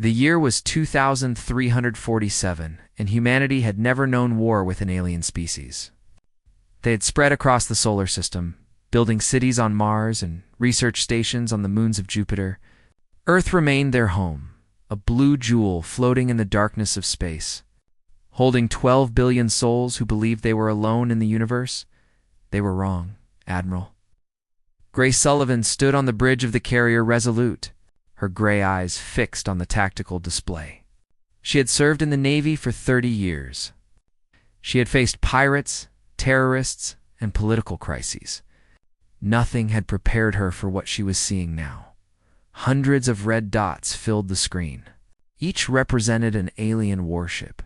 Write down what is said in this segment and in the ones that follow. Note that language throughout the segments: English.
The year was 2347, and humanity had never known war with an alien species. They had spread across the solar system, building cities on Mars and research stations on the moons of Jupiter. Earth remained their home, a blue jewel floating in the darkness of space. Holding 12 billion souls who believed they were alone in the universe? They were wrong, Admiral. Grace Sullivan stood on the bridge of the carrier resolute, her gray eyes fixed on the tactical display. She had served in the Navy for 30 years. She had faced pirates, terrorists, and political crises. Nothing had prepared her for what she was seeing now. Hundreds of red dots filled the screen. Each represented an alien warship.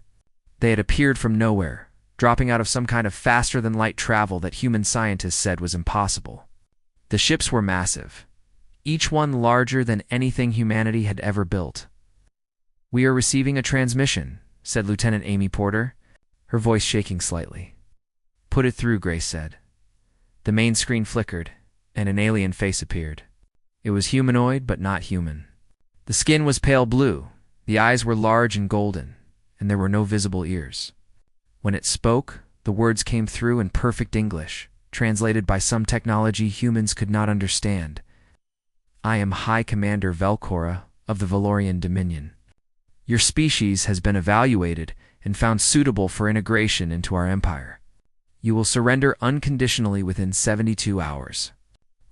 They had appeared from nowhere, dropping out of some kind of faster-than-light travel that human scientists said was impossible. The ships were massive, each one larger than anything humanity had ever built. "We are receiving a transmission," said Lieutenant Amy Porter, her voice shaking slightly. "Put it through," Grace said. The main screen flickered, and an alien face appeared. It was humanoid, but not human. The skin was pale blue, the eyes were large and golden, and there were no visible ears. When it spoke, the words came through in perfect English, translated by some technology humans could not understand. "I am High Commander Velcora of the Valorian Dominion. Your species has been evaluated and found suitable for integration into our empire. You will surrender unconditionally within 72 hours.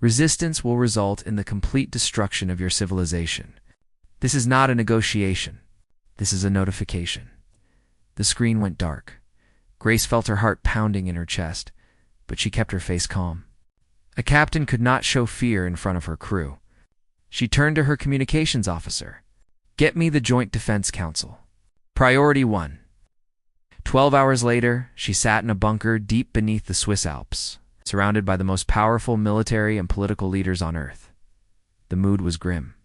Resistance will result in the complete destruction of your civilization. This is not a negotiation. This is a notification." The screen went dark. Grace felt her heart pounding in her chest, but she kept her face calm. A captain could not show fear in front of her crew. She turned to her communications officer. "Get me the Joint Defense Council. Priority 1. 12 hours later, she sat in a bunker deep beneath the Swiss Alps, surrounded by the most powerful military and political leaders on Earth. The mood was grim.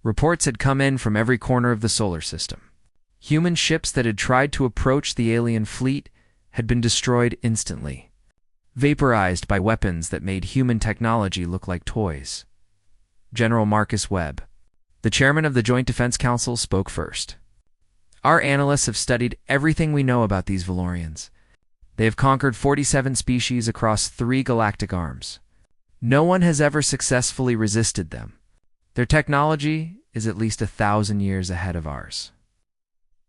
Reports had come in from every corner of the solar system. Human ships that had tried to approach the alien fleet had been destroyed instantly, vaporized by weapons that made human technology look like toys. General Marcus Webb, the chairman of the Joint Defense Council, spoke first. "Our analysts have studied everything we know about these Valorians. They have conquered 47 species across 3 galactic arms. No one has ever successfully resisted them. Their technology is at least 1,000 years ahead of ours."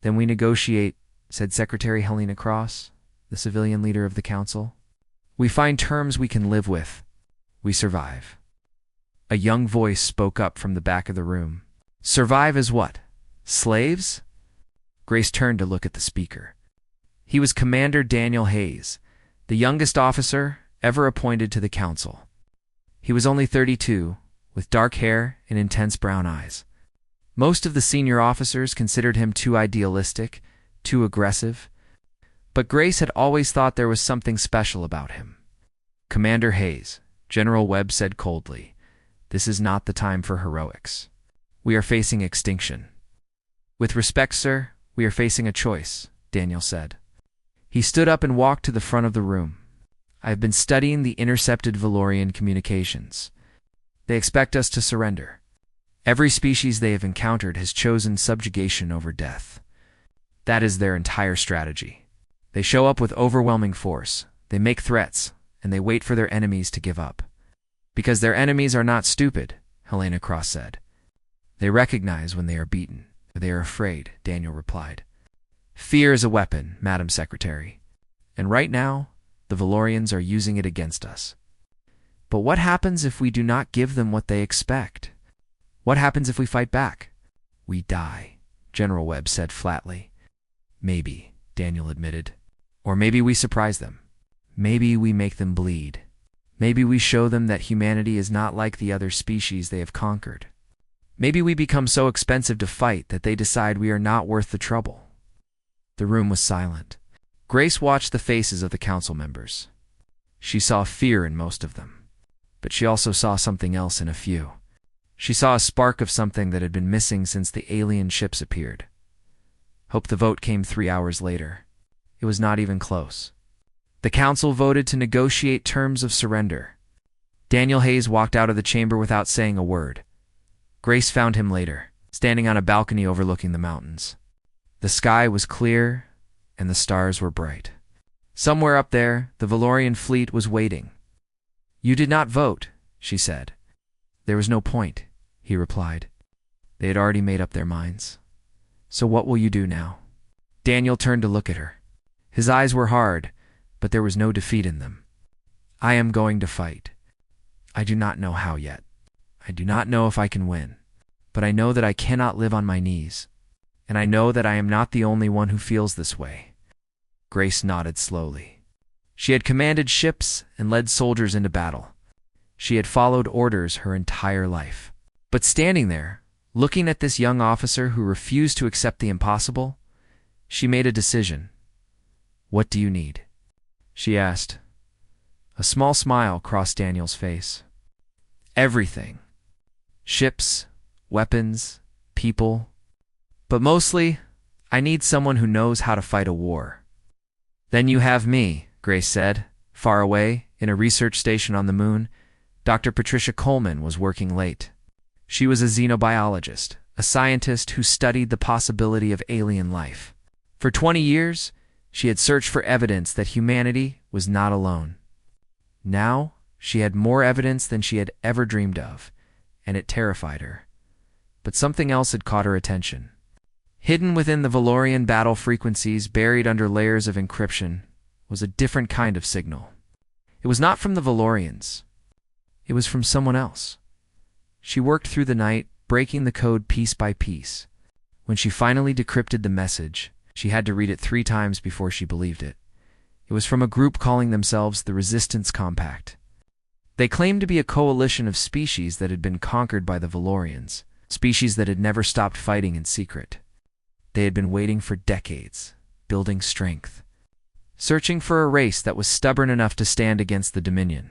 "Then we negotiate," said Secretary Helena Cross, the civilian leader of the council. "We find terms we can live with. We survive." A young voice spoke up from the back of the room. "Survive as what? Slaves?" Grace turned to look at the speaker. He was Commander Daniel Hayes, the youngest officer ever appointed to the council. He was only 32, with dark hair and intense brown eyes. Most of the senior officers considered him too idealistic, too aggressive, but Grace had always thought there was something special about him. "Commander Hayes," General Webb said coldly, "this is not the time for heroics. We are facing extinction." "With respect, sir, we are facing a choice," Daniel said. He stood up and walked to the front of the room. "I have been studying the intercepted Valorian communications. They expect us to surrender. Every species they have encountered has chosen subjugation over death. That is their entire strategy. They show up with overwhelming force, they make threats, and they wait for their enemies to give up. Because their enemies are not stupid," Helena Cross said. "They recognize when they are beaten. They are afraid," Daniel replied. "Fear is a weapon, Madam Secretary. And right now, the Valorians are using it against us. But what happens if we do not give them what they expect? What happens if we fight back?" "We die," General Webb said flatly. "Maybe," Daniel admitted. "Or maybe we surprise them. Maybe we make them bleed. Maybe we show them that humanity is not like the other species they have conquered. Maybe we become so expensive to fight that they decide we are not worth the trouble." The room was silent. Grace watched the faces of the council members. She saw fear in most of them, but she also saw something else in a few. She saw a spark of something that had been missing since the alien ships appeared. Hope the vote came 3 hours later. It was not even close. The council voted to negotiate terms of surrender. Daniel Hayes walked out of the chamber without saying a word. Grace found him later, standing on a balcony overlooking the mountains. The sky was clear, and the stars were bright. Somewhere up there, the Valorian fleet was waiting. "You did not vote," she said. "There was no point," he replied. They had already made up their minds. "So what will you do now?" Daniel turned to look at her. His eyes were hard, but there was no defeat in them. "I am going to fight. I do not know how yet. I do not know if I can win, but I know that I cannot live on my knees, and I know that I am not the only one who feels this way." Grace nodded slowly. She had commanded ships and led soldiers into battle. She had followed orders her entire life. But standing there, looking at this young officer who refused to accept the impossible, she made a decision. "What do you need?" she asked. A small smile crossed Daniel's face. "Everything. Ships, weapons, people. But mostly, I need someone who knows how to fight a war." "Then you have me," Grace said. Far away, in a research station on the moon, Dr. Patricia Coleman was working late. She was a xenobiologist, a scientist who studied the possibility of alien life. For 20 years, she had searched for evidence that humanity was not alone. Now, she had more evidence than she had ever dreamed of, and it terrified her. But something else had caught her attention. Hidden within the Valorian battle frequencies, buried under layers of encryption, was a different kind of signal. It was not from the Valorians. It was from someone else. She worked through the night, breaking the code piece by piece. When she finally decrypted the message, she had to read it 3 times before she believed it. It was from a group calling themselves the Resistance Compact. They claimed to be a coalition of species that had been conquered by the Valorians, species that had never stopped fighting in secret. They had been waiting for decades, building strength, searching for a race that was stubborn enough to stand against the Dominion.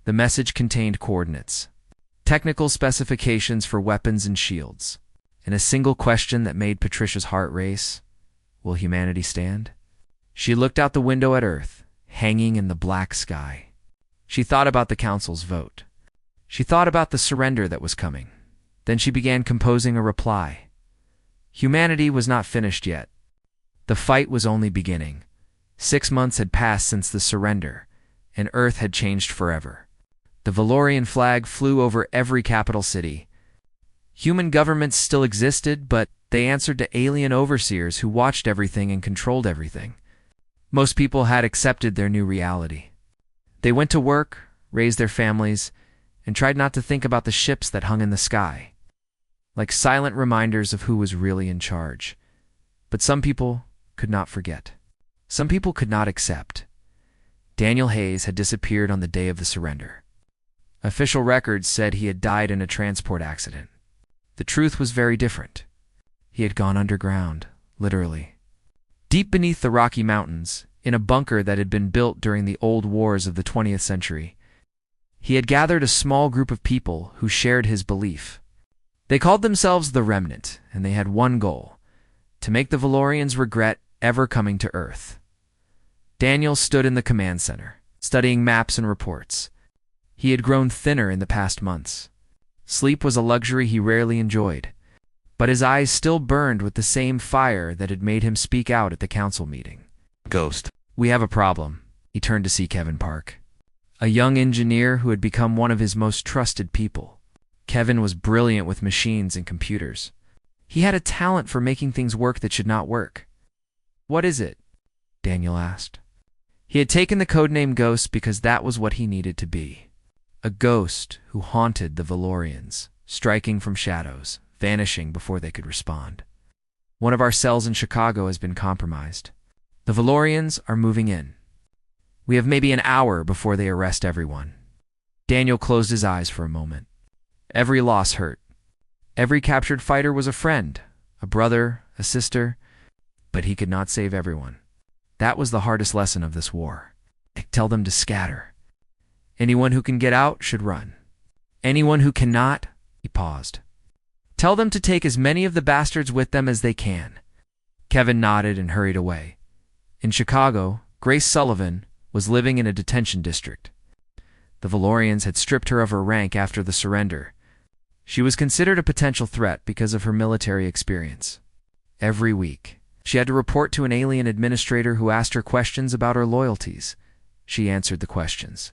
The message contained coordinates, technical specifications for weapons and shields, and a single question that made Patricia's heart race: will humanity stand? She looked out the window at Earth, hanging in the black sky. She thought about the Council's vote. She thought about the surrender that was coming. Then she began composing a reply. Humanity was not finished yet. The fight was only beginning. 6 months had passed since the surrender, and Earth had changed forever. The Valorian flag flew over every capital city. Human governments still existed, but they answered to alien overseers who watched everything and controlled everything. Most people had accepted their new reality. They went to work, raised their families, and tried not to think about the ships that hung in the sky, like silent reminders of who was really in charge. But some people could not forget. Some people could not accept. Daniel Hayes had disappeared on the day of the surrender. Official records said he had died in a transport accident. The truth was very different. He had gone underground, literally. Deep beneath the Rocky Mountains, in a bunker that had been built during the old wars of the 20th century, he had gathered a small group of people who shared his belief. They called themselves the Remnant, and they had one goal: to make the Valorians regret ever coming to Earth. Daniel stood in the command center, studying maps and reports. He had grown thinner in the past months. Sleep was a luxury he rarely enjoyed, but his eyes still burned with the same fire that had made him speak out at the council meeting. "Ghost, we have a problem." He turned to see Kevin Park, a young engineer who had become one of his most trusted people. Kevin was brilliant with machines and computers. He had a talent for making things work that should not work. "What is it?" Daniel asked. He had taken the codename Ghost because that was what he needed to be. A ghost who haunted the Valorians, striking from shadows, vanishing before they could respond. "One of our cells in Chicago has been compromised. The Valorians are moving in. We have maybe an hour before they arrest everyone." Daniel closed his eyes for a moment. Every loss hurt. Every captured fighter was a friend, a brother, a sister, but he could not save everyone. That was the hardest lesson of this war. Tell them to scatter. Anyone who can get out should run. Anyone who cannot, he paused. Tell them to take as many of the bastards with them as they can. Kevin nodded and hurried away. In Chicago, Grace Sullivan was living in a detention district. The Valorians had stripped her of her rank after the surrender. She was considered a potential threat because of her military experience. Every week, she had to report to an alien administrator who asked her questions about her loyalties. She answered the questions.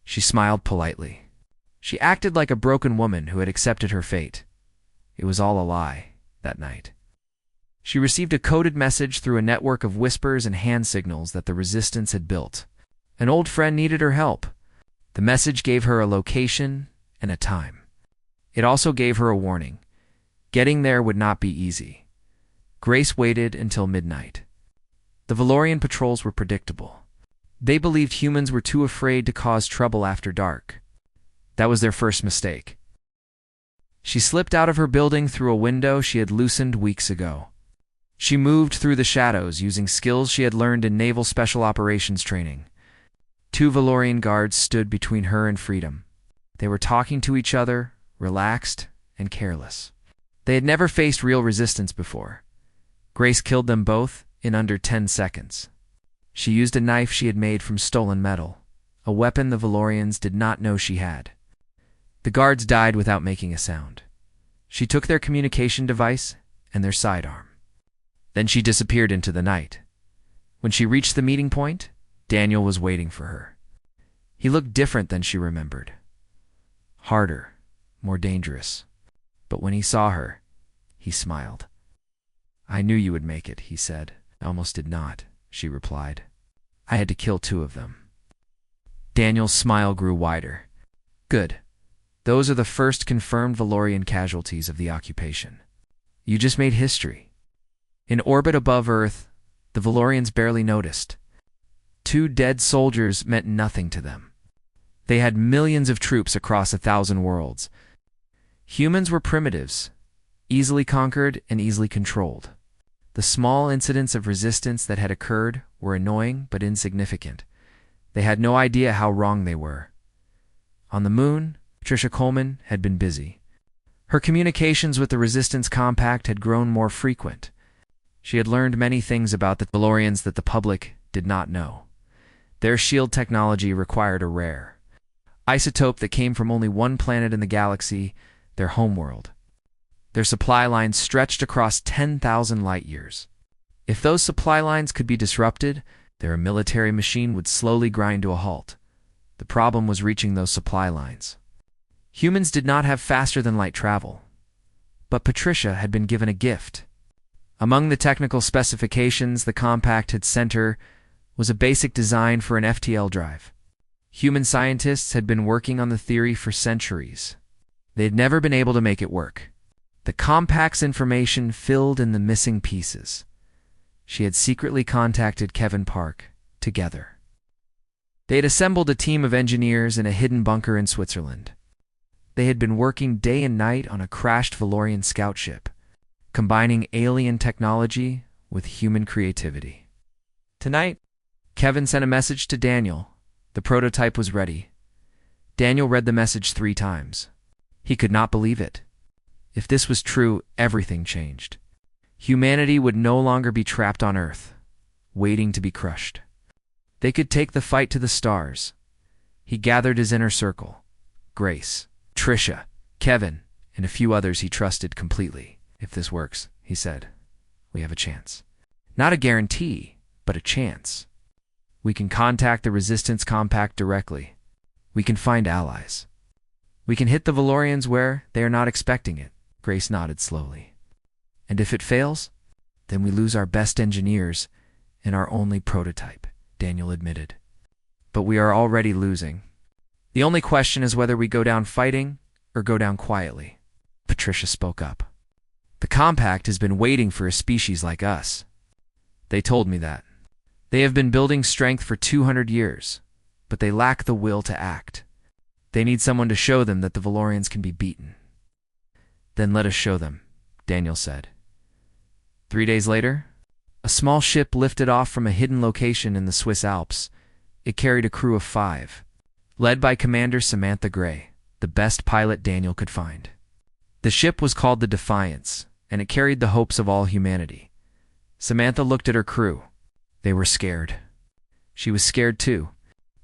She smiled politely. She acted like a broken woman who had accepted her fate. It was all a lie that night. She received a coded message through a network of whispers and hand signals that the Resistance had built. An old friend needed her help. The message gave her a location and a time. It also gave her a warning. Getting there would not be easy. Grace waited until midnight. The Valorian patrols were predictable. They believed humans were too afraid to cause trouble after dark. That was their first mistake. She slipped out of her building through a window she had loosened weeks ago. She moved through the shadows using skills she had learned in naval special operations training. 2 Valorian guards stood between her and freedom. They were talking to each other, relaxed and careless. They had never faced real resistance before. Grace killed them both in under 10 seconds. She used a knife she had made from stolen metal, a weapon the Valorians did not know she had. The guards died without making a sound. She took their communication device and their sidearm. Then she disappeared into the night. When she reached the meeting point, Daniel was waiting for her. He looked different than she remembered. Harder, more dangerous. But when he saw her, he smiled. "I knew you would make it," he said. "I almost did not," she replied. "I had to kill 2 of them." Daniel's smile grew wider. "Good. Those are the first confirmed Valorian casualties of the occupation. You just made history." In orbit above Earth, the Valorians barely noticed. 2 dead soldiers meant nothing to them. They had millions of troops across 1,000 worlds. Humans were primitives, easily conquered and easily controlled. The small incidents of resistance that had occurred were annoying but insignificant. They had no idea how wrong they were. On the moon, Patricia Coleman had been busy. Her communications with the Resistance Compact had grown more frequent. She had learned many things about the Valorians that the public did not know. Their shield technology required a rare isotope that came from only one planet in the galaxy, their homeworld. Their supply lines stretched across 10,000 light-years. If those supply lines could be disrupted, their military machine would slowly grind to a halt. The problem was reaching those supply lines. Humans did not have faster-than-light travel. But Patricia had been given a gift. Among the technical specifications the Compact had sent her was a basic design for an FTL drive. Human scientists had been working on the theory for centuries. They had never been able to make it work. The Compact's information filled in the missing pieces. She had secretly contacted Kevin Park together. They had assembled a team of engineers in a hidden bunker in Switzerland. They had been working day and night on a crashed Valorian scout ship, combining alien technology with human creativity. Tonight, Kevin sent a message to Daniel. The prototype was ready. Daniel read the message 3 times. He could not believe it. If this was true, everything changed. Humanity would no longer be trapped on Earth, waiting to be crushed. They could take the fight to the stars. He gathered his inner circle: Grace, Tricia, Kevin, and a few others he trusted completely. "If this works," he said, "we have a chance. Not a guarantee, but a chance. We can contact the Resistance Compact directly. We can find allies. We can hit the Valorians where they are not expecting it." Grace nodded slowly. "And if it fails, then we lose our best engineers and our only prototype," Daniel admitted. "But we are already losing. The only question is whether we go down fighting or go down quietly." Patricia spoke up. "The Compact has been waiting for a species like us. They told me that. They have been building strength for 200 years, but they lack the will to act. They need someone to show them that the Valorians can be beaten." "Then let us show them," Daniel said. 3 days later, a small ship lifted off from a hidden location in the Swiss Alps. It carried a crew of 5, led by Commander Samantha Gray, the best pilot Daniel could find. The ship was called the Defiance, and it carried the hopes of all humanity. Samantha looked at her crew. They were scared. She was scared too,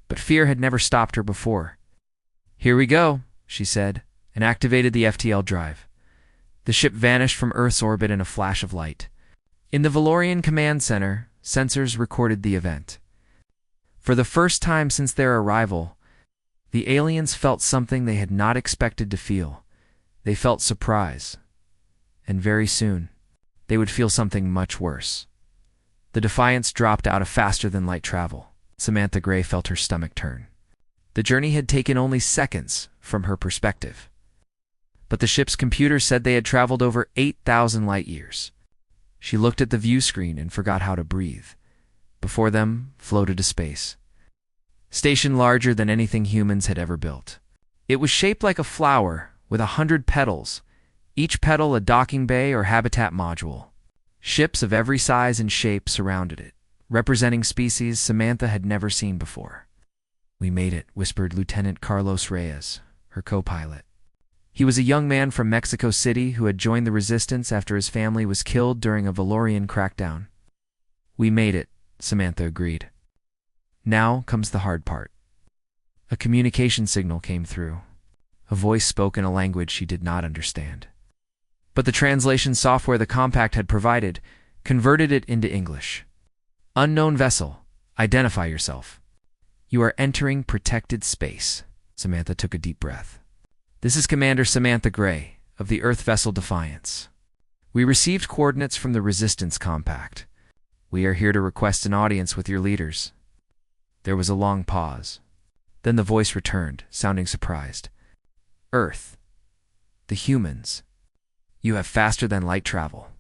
but fear had never stopped her before. "Here we go," she said. and activated the FTL drive. The ship vanished from Earth's orbit in a flash of light. In the Valorian Command Center, sensors recorded the event. For the first time since their arrival, the aliens felt something they had not expected to feel. They felt surprise. And very soon, they would feel something much worse. The Defiance dropped out of faster-than-light travel. Samantha Gray felt her stomach turn. The journey had taken only seconds from her perspective. But the ship's computer said they had traveled over 8,000 light-years. She looked at the view screen and forgot how to breathe. Before them floated a space station larger than anything humans had ever built. It was shaped like a flower with 100 petals, each petal a docking bay or habitat module. Ships of every size and shape surrounded it, representing species Samantha had never seen before. "We made it," whispered Lieutenant Carlos Reyes, her co-pilot. He was a young man from Mexico City who had joined the resistance after his family was killed during a Valorian crackdown. "We made it," Samantha agreed. "Now comes the hard part." A communication signal came through. A voice spoke in a language she did not understand. But the translation software the compact had provided converted it into English. "Unknown vessel, identify yourself. You are entering protected space." Samantha took a deep breath. "This is Commander Samantha Gray of the Earth vessel Defiance. We received coordinates from the Resistance Compact. We are here to request an audience with your leaders." There was a long pause. Then the voice returned, sounding surprised. "Earth. The humans. You have faster-than-light travel."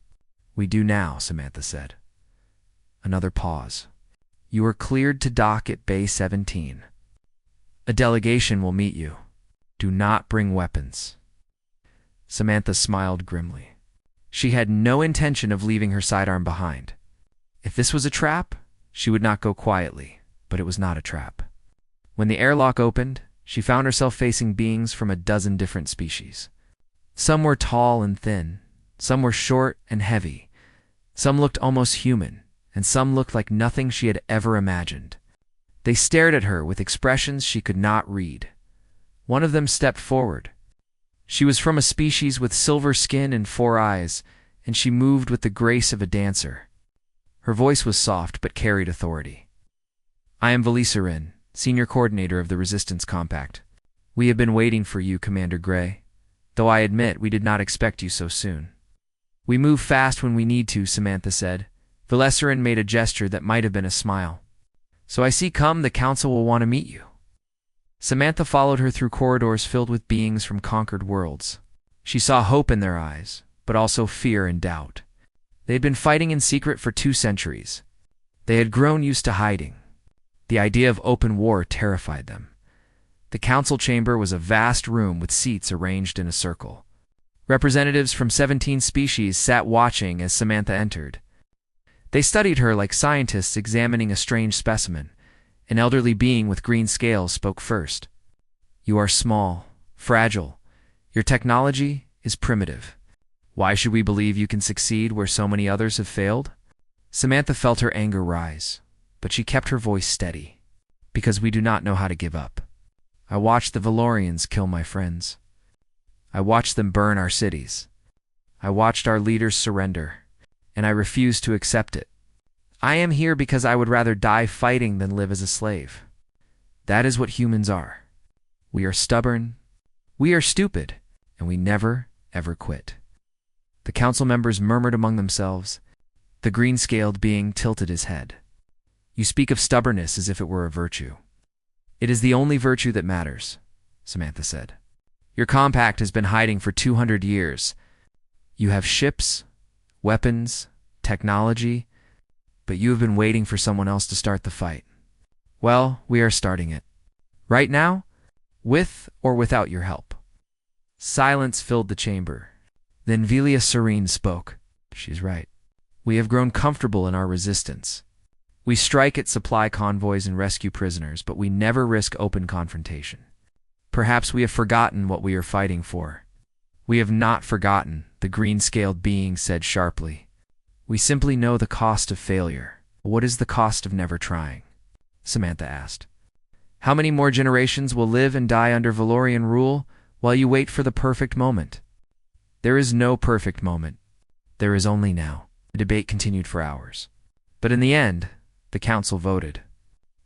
"We do now," Samantha said. Another pause. "You are cleared to dock at Bay 17. A delegation will meet you. Do not bring weapons." Samantha smiled grimly. She had no intention of leaving her sidearm behind. If this was a trap, she would not go quietly, but it was not a trap. When the airlock opened, she found herself facing beings from a dozen different species. Some were tall and thin, some were short and heavy, some looked almost human, and some looked like nothing she had ever imagined. They stared at her with expressions she could not read. One of them stepped forward. She was from a species with silver skin and 4 eyes, and she moved with the grace of a dancer. Her voice was soft but carried authority. "I am Valisarin, Senior Coordinator of the Resistance Compact. We have been waiting for you, Commander Gray, though I admit we did not expect you so soon." "We move fast when we need to," Samantha said. Valisarin made a gesture that might have been a smile. "So I see the Council will want to meet you." Samantha followed her through corridors filled with beings from conquered worlds. She saw hope in their eyes, but also fear and doubt. They had been fighting in secret for 2 centuries. They had grown used to hiding. The idea of open war terrified them. The council chamber was a vast room with seats arranged in a circle. Representatives from 17 species sat watching as Samantha entered. They studied her like scientists examining a strange specimen. An elderly being with green scales spoke first. "You are small, fragile. Your technology is primitive. Why should we believe you can succeed where so many others have failed?" Samantha felt her anger rise, but she kept her voice steady. "Because we do not know how to give up. I watched the Valorians kill my friends. I watched them burn our cities. I watched our leaders surrender, and I refuse to accept it. I am here because I would rather die fighting than live as a slave. That is what humans are. We are stubborn, we are stupid, and we never, ever quit." The council members murmured among themselves. The green-scaled being tilted his head. "You speak of stubbornness as if it were a virtue." "It is the only virtue that matters," Samantha said. "Your compact has been hiding for 200 years. You have ships, weapons, technology, but you have been waiting for someone else to start the fight. Well, we are starting it. Right now, with or without your help." Silence filled the chamber. Then Velia Serene spoke. "She's right. We have grown comfortable in our resistance. We strike at supply convoys and rescue prisoners, but we never risk open confrontation. Perhaps we have forgotten what we are fighting for." "We have not forgotten," the green-scaled being said sharply. "We simply know the cost of failure." "What is the cost of never trying?" Samantha asked. "How many more generations will live and die under Valorian rule while you wait for the perfect moment. There is no perfect moment. There is only now. The debate continued for hours. But in the end, the council voted.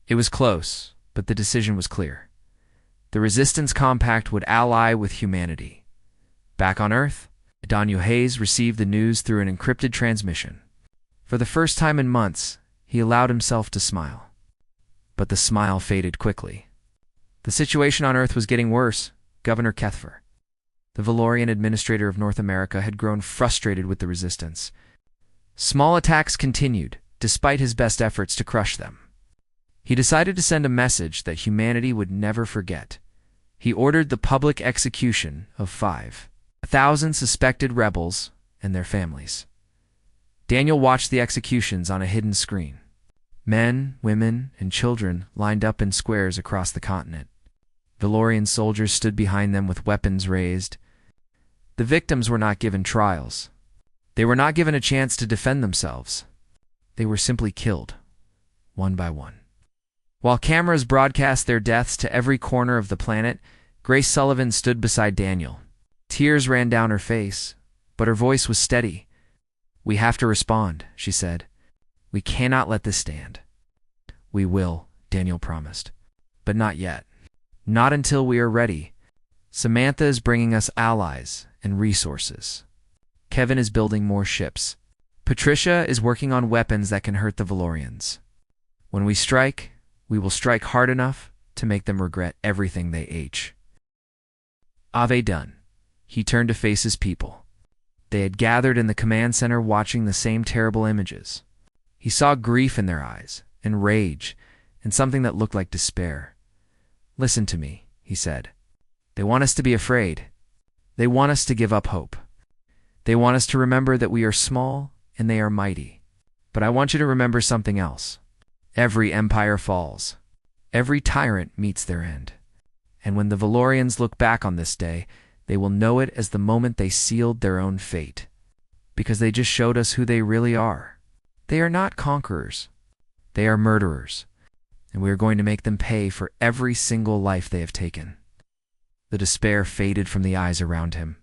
It was close, but the decision was clear. The Resistance Compact would ally with humanity. Back on Earth, Daniel Hayes received the news through an encrypted transmission. For the first time in months, he allowed himself to smile. But the smile faded quickly. The situation on Earth was getting worse. Governor Kethfer, the Valorian administrator of North America, had grown frustrated with the resistance. Small attacks continued, despite his best efforts to crush them. He decided to send a message that humanity would never forget. He ordered the public execution of 5,000 suspected rebels and their families. Daniel watched the executions on a hidden screen. Men, women, and children lined up in squares across the continent. Valorian soldiers stood behind them with weapons raised. The victims were not given trials. They were not given a chance to defend themselves. They were simply killed, one by one. While cameras broadcast their deaths to every corner of the planet, Grace Sullivan stood beside Daniel. Tears ran down her face, but her voice was steady. "We have to respond," she said. "We cannot let this stand." "We will," Daniel promised. "But not yet. Not until we are ready. Samantha is bringing us allies and resources. Kevin is building more ships. Patricia is working on weapons that can hurt the Valorians. When we strike, we will strike hard enough to make them regret everything they ate." Ave done. He turned to face his people. They had gathered in the command center watching the same terrible images. He saw grief in their eyes, and rage, and something that looked like despair. "Listen to me," he said. "They want us to be afraid. They want us to give up hope. They want us to remember that we are small and they are mighty. But I want you to remember something else. Every empire falls. Every tyrant meets their end. And when the Valorians look back on this day, they will know it as the moment they sealed their own fate. Because they just showed us who they really are. They are not conquerors. They are murderers. And we are going to make them pay for every single life they have taken." The despair faded from the eyes around him.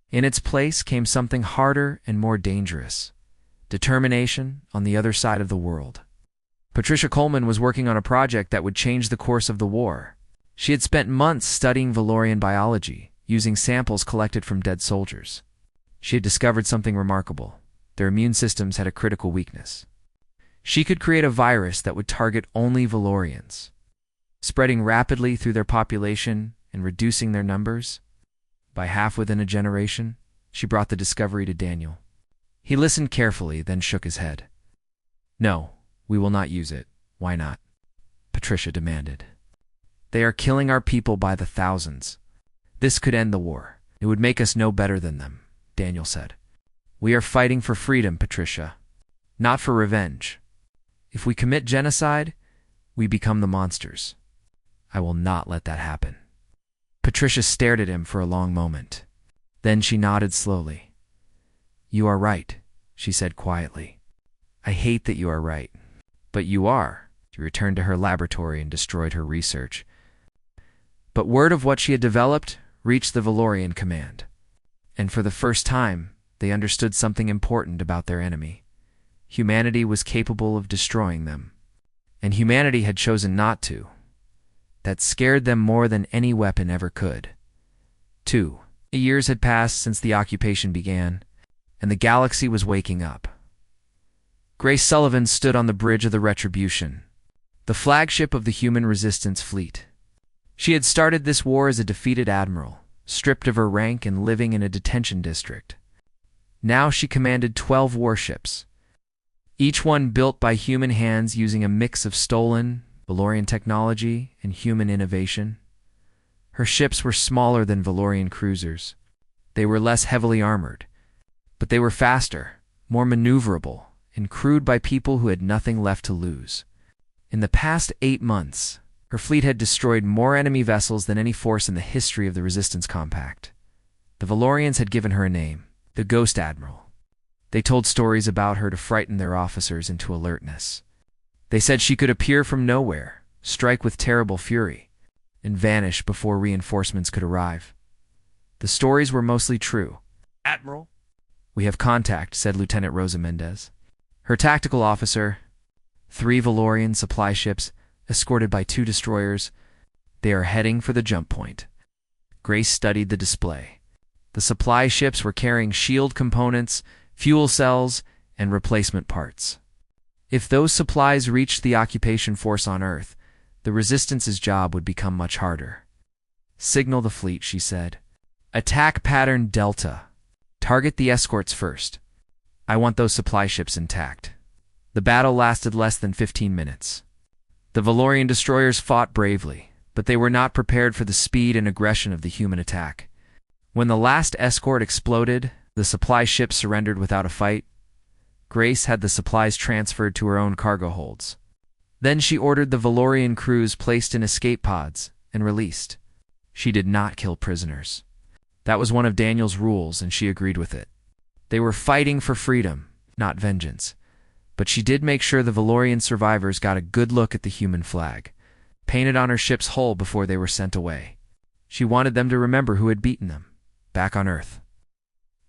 In its place came something harder and more dangerous. Determination on the other side of the world. Patricia Coleman was working on a project that would change the course of the war. She had spent months studying Valorian biology, using samples collected from dead soldiers. She had discovered something remarkable. Their immune systems had a critical weakness. She could create a virus that would target only Valorians, spreading rapidly through their population and reducing their numbers. By half within a generation, she brought the discovery to Daniel. He listened carefully, then shook his head. "No, we will not use it." "Why not?" Patricia demanded. "They are killing our people by the thousands. This could end the war. It would make us no better than them," Daniel said. "We are fighting for freedom, Patricia, not for revenge. If we commit genocide, we become the monsters. I will not let that happen." Patricia stared at him for a long moment. Then she nodded slowly. "You are right," she said quietly. "I hate that you are right. But you are." She returned to her laboratory and destroyed her research. But word of what she had developed reached the Valorian command. And for the first time, they understood something important about their enemy. Humanity was capable of destroying them. And humanity had chosen not to. That scared them more than any weapon ever could. 2 years had passed since the occupation began, and the galaxy was waking up. Grace Sullivan stood on the bridge of the Retribution, the flagship of the human resistance fleet. She had started this war as a defeated admiral, stripped of her rank and living in a detention district. Now she commanded 12 warships, each one built by human hands using a mix of stolen Valorian technology and human innovation. Her ships were smaller than Valorian cruisers. They were less heavily armored, but they were faster, more maneuverable, and crewed by people who had nothing left to lose. In the past 8 months, her fleet had destroyed more enemy vessels than any force in the history of the Resistance Compact. The Valorians had given her a name, the Ghost Admiral. They told stories about her to frighten their officers into alertness. They said she could appear from nowhere, strike with terrible fury, and vanish before reinforcements could arrive. The stories were mostly true. Admiral? We have contact, said Lieutenant Rosa Mendez. Her tactical officer, 3 Valorian supply ships, escorted by 2 destroyers. They are heading for the jump point. Grace studied the display. The supply ships were carrying shield components, fuel cells, and replacement parts. If those supplies reached the occupation force on Earth, the Resistance's job would become much harder. Signal the fleet, she said. Attack pattern Delta. Target the escorts first. I want those supply ships intact. The battle lasted less than 15 minutes. The Valorian destroyers fought bravely, but they were not prepared for the speed and aggression of the human attack. When the last escort exploded, the supply ship surrendered without a fight. Grace had the supplies transferred to her own cargo holds. Then she ordered the Valorian crews placed in escape pods and released. She did not kill prisoners. That was one of Daniel's rules, and she agreed with it. They were fighting for freedom, not vengeance. But she did make sure the Valorian survivors got a good look at the human flag, painted on her ship's hull before they were sent away. She wanted them to remember who had beaten them, back on Earth.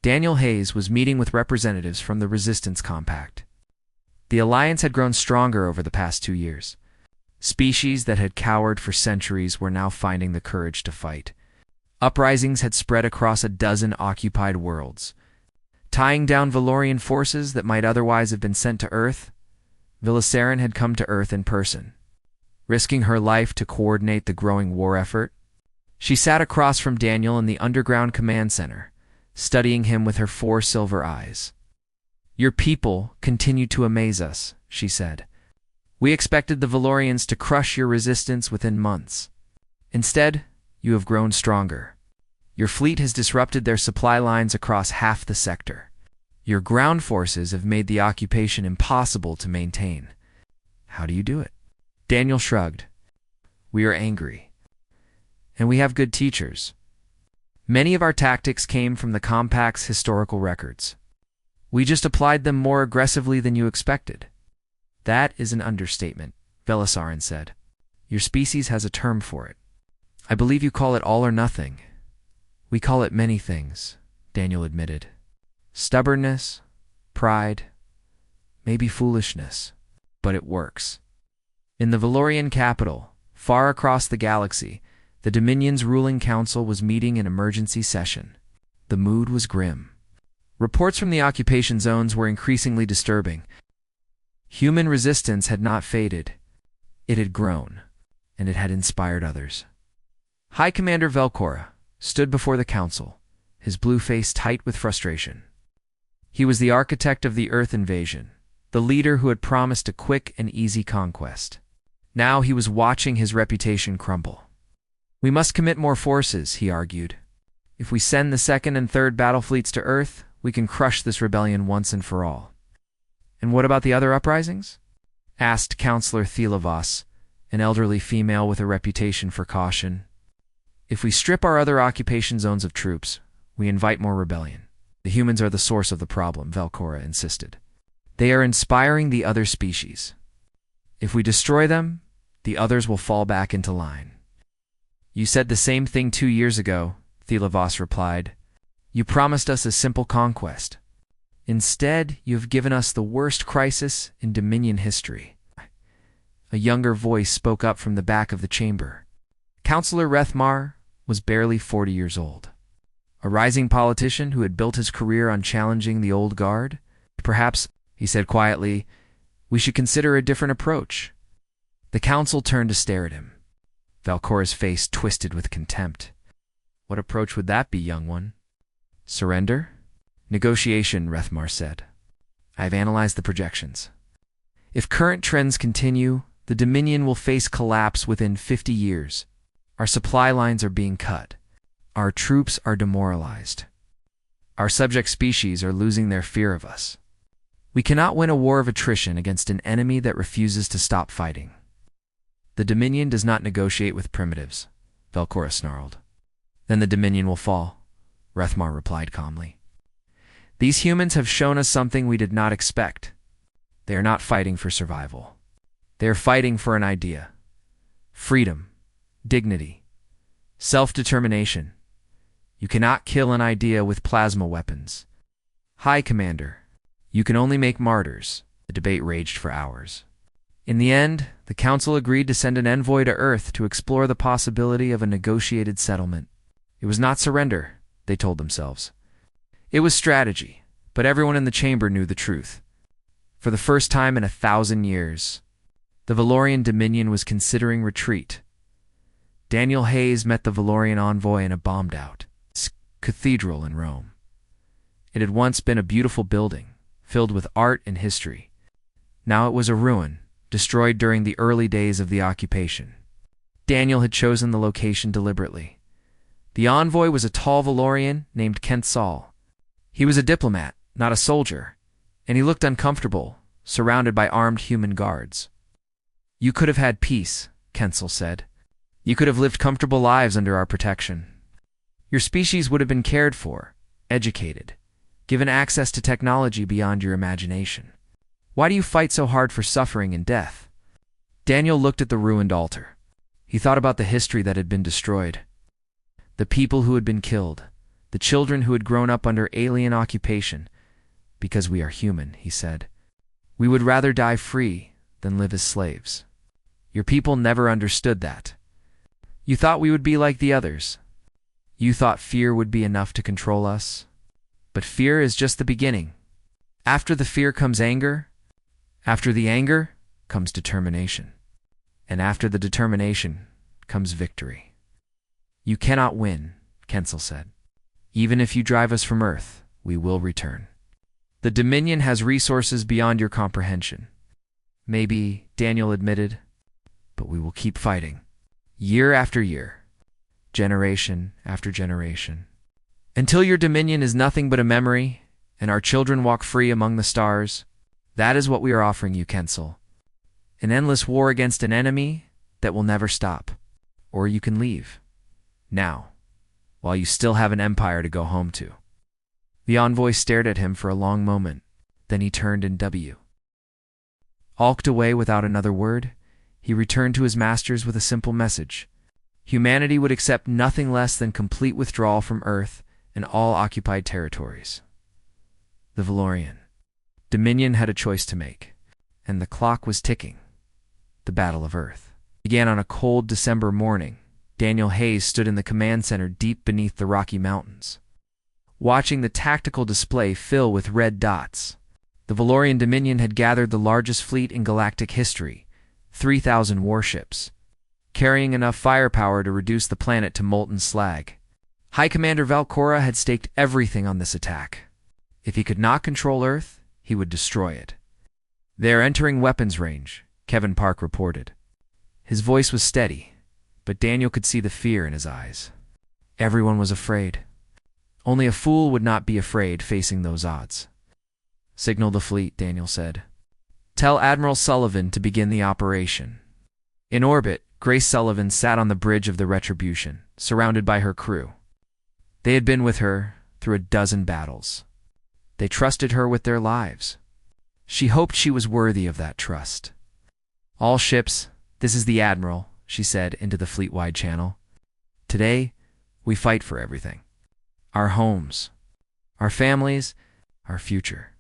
Daniel Hayes was meeting with representatives from the Resistance Compact. The alliance had grown stronger over the past 2 years. Species that had cowered for centuries were now finding the courage to fight. Uprisings had spread across a dozen occupied worlds. Tying down Valorian forces that might otherwise have been sent to Earth, Villaserin had come to Earth in person, risking her life to coordinate the growing war effort. She sat across from Daniel in the underground command center, studying him with her 4 silver eyes. Your people continue to amaze us, she said. We expected the Valorians to crush your resistance within months. Instead, you have grown stronger. Your fleet has disrupted their supply lines across half the sector. Your ground forces have made the occupation impossible to maintain. How do you do it? Daniel shrugged. We are angry. And we have good teachers. Many of our tactics came from the Compact's historical records. We just applied them more aggressively than you expected. That is an understatement, Villaserin said. Your species has a term for it. I believe you call it all or nothing. We call it many things, Daniel admitted. Stubbornness, pride, maybe foolishness, but it works. In the Valorian capital, far across the galaxy, the Dominion's ruling council was meeting in emergency session. The mood was grim. Reports from the occupation zones were increasingly disturbing. Human resistance had not faded. It had grown, and it had inspired others. High Commander Velcora stood before the council, his blue face tight with frustration. He was the architect of the Earth invasion, the leader who had promised a quick and easy conquest. Now he was watching his reputation crumble. We must commit more forces, he argued. If we send the 2nd and 3rd battle fleets to Earth, we can crush this rebellion once and for all. And what about the other uprisings? Asked Counselor Thelavos, an elderly female with a reputation for caution. If we strip our other occupation zones of troops, we invite more rebellion. The humans are the source of the problem, Velcora insisted. They are inspiring the other species. If we destroy them, the others will fall back into line. You said the same thing 2 years ago, Thelavos replied. You promised us a simple conquest. Instead, you have given us the worst crisis in Dominion history. A younger voice spoke up from the back of the chamber. Counselor Rethmar was barely 40 years old. A rising politician who had built his career on challenging the old guard. Perhaps, he said quietly, we should consider a different approach. The council turned to stare at him. Velcora's face twisted with contempt. What approach would that be, young one? Surrender? Negotiation, Rethmar said. I have analyzed the projections. If current trends continue, the Dominion will face collapse within 50 years. Our supply lines are being cut. Our troops are demoralized. Our subject species are losing their fear of us. We cannot win a war of attrition against an enemy that refuses to stop fighting. The Dominion does not negotiate with primitives, Velcora snarled. Then the Dominion will fall, Rethmar replied calmly. These humans have shown us something we did not expect. They are not fighting for survival. They are fighting for an idea. Freedom, dignity, self-determination. You cannot kill an idea with plasma weapons. Hi, Commander. You can only make martyrs. The debate raged for hours. In the end, the Council agreed to send an envoy to Earth to explore the possibility of a negotiated settlement. It was not surrender, they told themselves. It was strategy, but everyone in the chamber knew the truth. For the first time in 1,000 years, the Valorian Dominion was considering retreat. Daniel Hayes met the Valorian envoy in a bombed-out cathedral in Rome. It had once been a beautiful building, filled with art and history. Now it was a ruin, destroyed during the early days of the occupation. Daniel had chosen the location deliberately. The envoy was a tall Valorian named Kent Saul. He was a diplomat, not a soldier, and he looked uncomfortable, surrounded by armed human guards. You could have had peace, Kensal said. You could have lived comfortable lives under our protection. Your species would have been cared for, educated, given access to technology beyond your imagination. Why do you fight so hard for suffering and death? Daniel looked at the ruined altar. He thought about the history that had been destroyed. The people who had been killed, the children who had grown up under alien occupation. Because we are human, he said. We would rather die free than live as slaves. Your people never understood that. You thought we would be like the others. You thought fear would be enough to control us. But fear is just the beginning. After the fear comes anger. After the anger comes determination. And after the determination comes victory. You cannot win, Kensal said. Even if you drive us from Earth, we will return. The Dominion has resources beyond your comprehension. Maybe, Daniel admitted, but we will keep fighting. Year after year. Generation after generation. Until your Dominion is nothing but a memory, and our children walk free among the stars. That is what we are offering you, Kensal. An endless war against an enemy that will never stop. Or you can leave. Now, while you still have an empire to go home to. The envoy stared at him for a long moment. Then he turned and walked away without another word. He returned to his masters with a simple message. Humanity would accept nothing less than complete withdrawal from Earth and all occupied territories. The Valorian Dominion had a choice to make, and the clock was ticking. The Battle of Earth began on a cold December morning. Daniel Hayes stood in the command center deep beneath the Rocky Mountains, watching the tactical display fill with red dots. The Valorian Dominion had gathered the largest fleet in galactic history, 3,000 warships, carrying enough firepower to reduce the planet to molten slag. High Commander Valcora had staked everything on this attack. If he could not control Earth, he would destroy it. They are entering weapons range, Kevin Park reported. His voice was steady, but Daniel could see the fear in his eyes. Everyone was afraid. Only a fool would not be afraid facing those odds. Signal the fleet, Daniel said. Tell Admiral Sullivan to begin the operation. In orbit, Grace Sullivan sat on the bridge of the Retribution, surrounded by her crew. They had been with her through a dozen battles. They trusted her with their lives. She hoped she was worthy of that trust. All ships, this is the Admiral, she said into the fleet-wide channel. Today, we fight for everything. Our homes, our families, our future.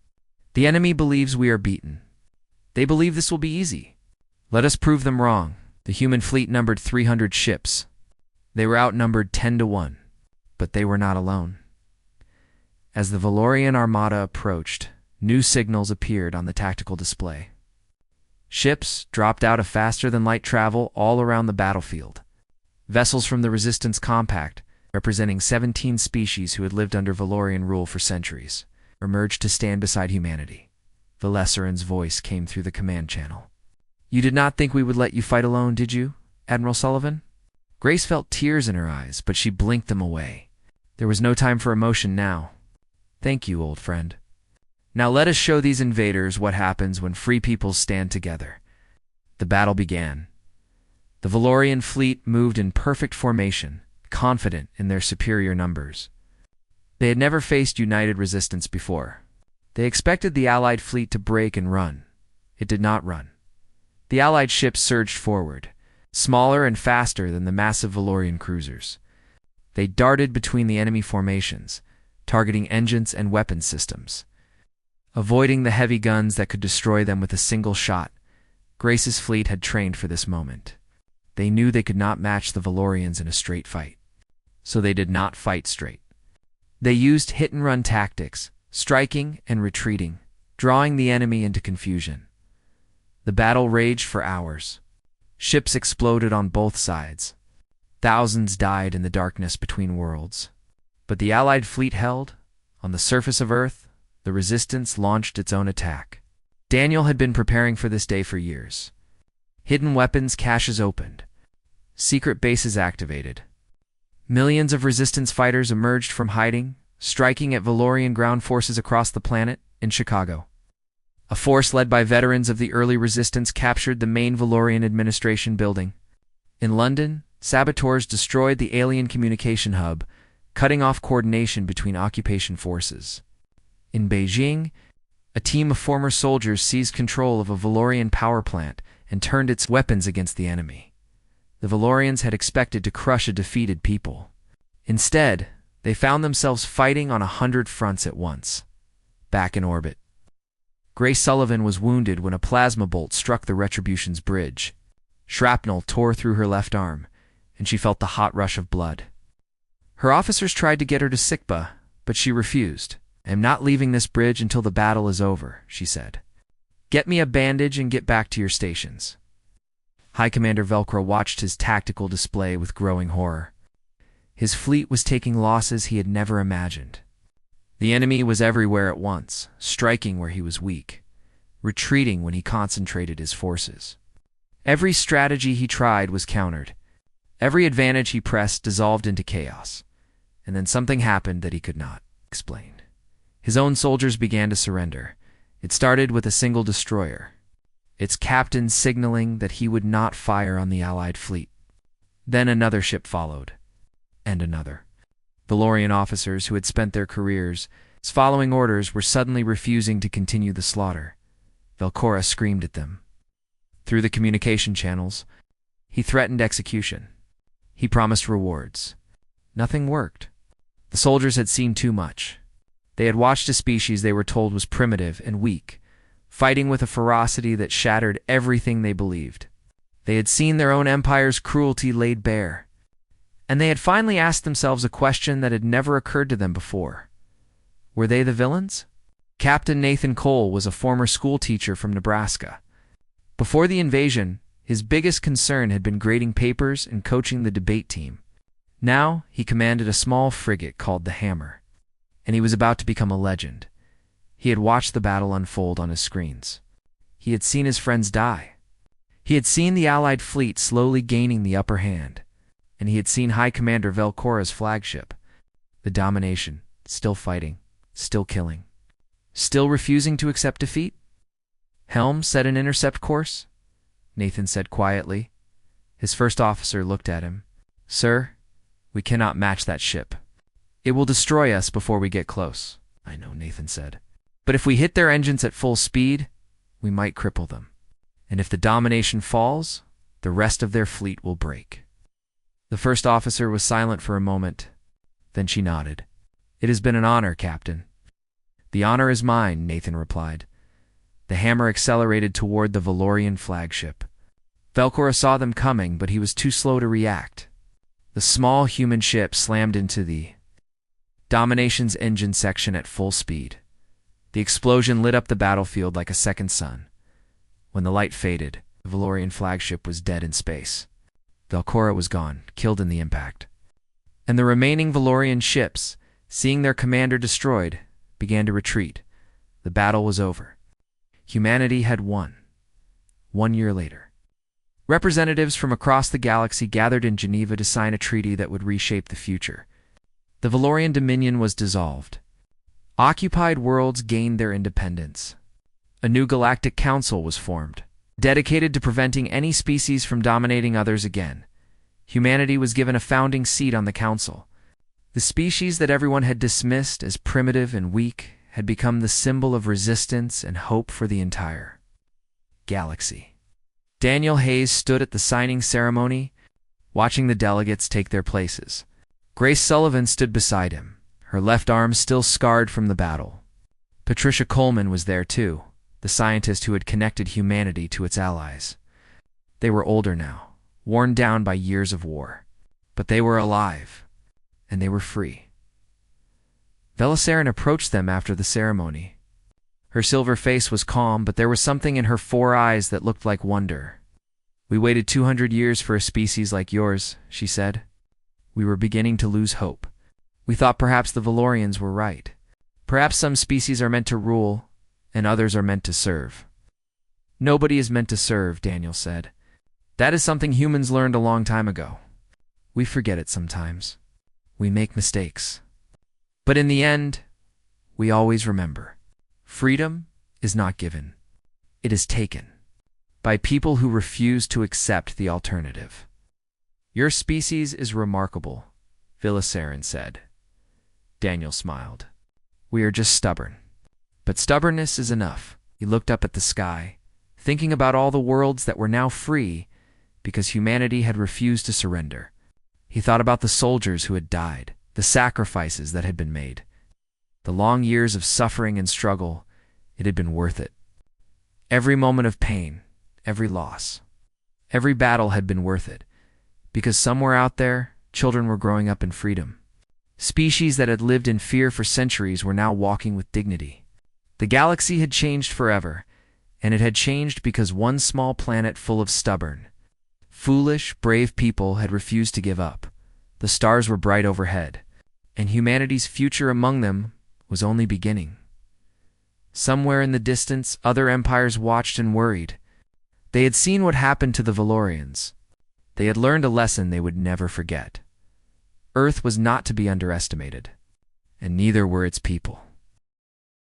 The enemy believes we are beaten. They believe this will be easy. Let us prove them wrong. The human fleet numbered 300 ships. They were outnumbered 10-1, but they were not alone. As the Valorian armada approached, new signals appeared on the tactical display. Ships dropped out of faster-than-light travel all around the battlefield. Vessels from the Resistance Compact, representing 17 species who had lived under Valorian rule for centuries, emerged to stand beside humanity. Valesseran's voice came through the command channel. You did not think we would let you fight alone, did you, Admiral Sullivan? Grace felt tears in her eyes, but she blinked them away. There was no time for emotion now. Thank you, old friend. Now let us show these invaders what happens when free peoples stand together. The battle began. The Valorian fleet moved in perfect formation, confident in their superior numbers. They had never faced united resistance before. They expected the Allied fleet to break and run. It did not run. The Allied ships surged forward, smaller and faster than the massive Valorian cruisers. They darted between the enemy formations, targeting engines and weapons systems. Avoiding the heavy guns that could destroy them with a single shot, Grace's fleet had trained for this moment. They knew they could not match the Valorians in a straight fight, so they did not fight straight. They used hit-and-run tactics, striking and retreating, drawing the enemy into confusion. The battle raged for hours. Ships exploded on both sides. Thousands died in the darkness between worlds. But the Allied fleet held. On the surface of Earth, the Resistance launched its own attack. Daniel had been preparing for this day for years. Hidden weapons caches opened. Secret bases activated. Millions of Resistance fighters emerged from hiding, striking at Valorian ground forces across the planet. In Chicago, a force led by veterans of the early Resistance captured the main Valorian administration building. In London, saboteurs destroyed the alien communication hub, cutting off coordination between occupation forces. In Beijing, a team of former soldiers seized control of a Valorian power plant and turned its weapons against the enemy. The Valorians had expected to crush a defeated people. Instead, they found themselves fighting on 100 fronts at once. Back in orbit, Grace Sullivan was wounded when a plasma bolt struck the Retribution's bridge. Shrapnel tore through her left arm, and she felt the hot rush of blood. Her officers tried to get her to sickbay, but she refused. "I am not leaving this bridge until the battle is over," she said. "Get me a bandage and get back to your stations." High Commander Velcro watched his tactical display with growing horror. His fleet was taking losses he had never imagined. The enemy was everywhere at once, striking where he was weak, retreating when he concentrated his forces. Every strategy he tried was countered. Every advantage he pressed dissolved into chaos. And then something happened that he could not explain. His own soldiers began to surrender. It started with a single destroyer, its captain signaling that he would not fire on the Allied fleet. Then another ship followed, and another. Valorian officers who had spent their careers following orders were suddenly refusing to continue the slaughter. Velcora screamed at them. Through the communication channels, he threatened execution. He promised rewards. Nothing worked. The soldiers had seen too much. They had watched a species they were told was primitive and weak, fighting with a ferocity that shattered everything they believed. They had seen their own empire's cruelty laid bare. And they had finally asked themselves a question that had never occurred to them before. Were they the villains? Captain Nathan Cole was a former school teacher from Nebraska. Before the invasion, his biggest concern had been grading papers and coaching the debate team. Now, he commanded a small frigate called the Hammer, and he was about to become a legend. He had watched the battle unfold on his screens. He had seen his friends die. He had seen the Allied fleet slowly gaining the upper hand, and he had seen High Commander Velcora's flagship, the Domination, still fighting, still killing, still refusing to accept defeat. "Helm, set an intercept course," Nathan said quietly. His first officer looked at him. "Sir, we cannot match that ship. It will destroy us before we get close." "I know," Nathan said. "But if we hit their engines at full speed, we might cripple them. And if the Domination falls, the rest of their fleet will break." The first officer was silent for a moment. Then she nodded. "It has been an honor, Captain." "The honor is mine," Nathan replied. The Hammer accelerated toward the Valorian flagship. Velcora saw them coming, but he was too slow to react. The small human ship slammed into the Domination's engine section at full speed. The explosion lit up the battlefield like a second sun. When the light faded, the Valorian flagship was dead in space. Velcora was gone, killed in the impact. And the remaining Valorian ships, seeing their commander destroyed, began to retreat. The battle was over. Humanity had won. 1 year later, representatives from across the galaxy gathered in Geneva to sign a treaty that would reshape the future. The Valorian Dominion was dissolved. Occupied worlds gained their independence. A new galactic council was formed, dedicated to preventing any species from dominating others again. Humanity was given a founding seat on the council. The species that everyone had dismissed as primitive and weak had become the symbol of resistance and hope for the entire galaxy. Daniel Hayes stood at the signing ceremony, watching the delegates take their places. Grace Sullivan stood beside him, her left arm still scarred from the battle. Patricia Coleman was there too, the scientist who had connected humanity to its allies. They were older now, worn down by years of war. But they were alive, and they were free. Velasarin approached them after the ceremony. Her silver face was calm, but there was something in her 4 eyes that looked like wonder. "We waited 200 years for a species like yours," she said. "We were beginning to lose hope. We thought perhaps the Valorians were right. Perhaps some species are meant to rule, and others are meant to serve." "Nobody is meant to serve," Daniel said. "That is something humans learned a long time ago. We forget it sometimes. We make mistakes. But in the end, we always remember. Freedom is not given. It is taken by people who refuse to accept the alternative." "Your species is remarkable," Velasarin said. Daniel smiled. "We are just stubborn. But stubbornness is enough." He looked up at the sky, thinking about all the worlds that were now free because humanity had refused to surrender. He thought about the soldiers who had died, the sacrifices that had been made. The long years of suffering and struggle, it had been worth it. Every moment of pain, every loss, every battle had been worth it, because somewhere out there, children were growing up in freedom. Species that had lived in fear for centuries were now walking with dignity. The galaxy had changed forever, and it had changed because one small planet full of stubborn, foolish, brave people had refused to give up. The stars were bright overhead, and humanity's future among them was only beginning. Somewhere in the distance, other empires watched and worried. They had seen what happened to the Valorians. They had learned a lesson they would never forget. Earth was not to be underestimated, and neither were its people.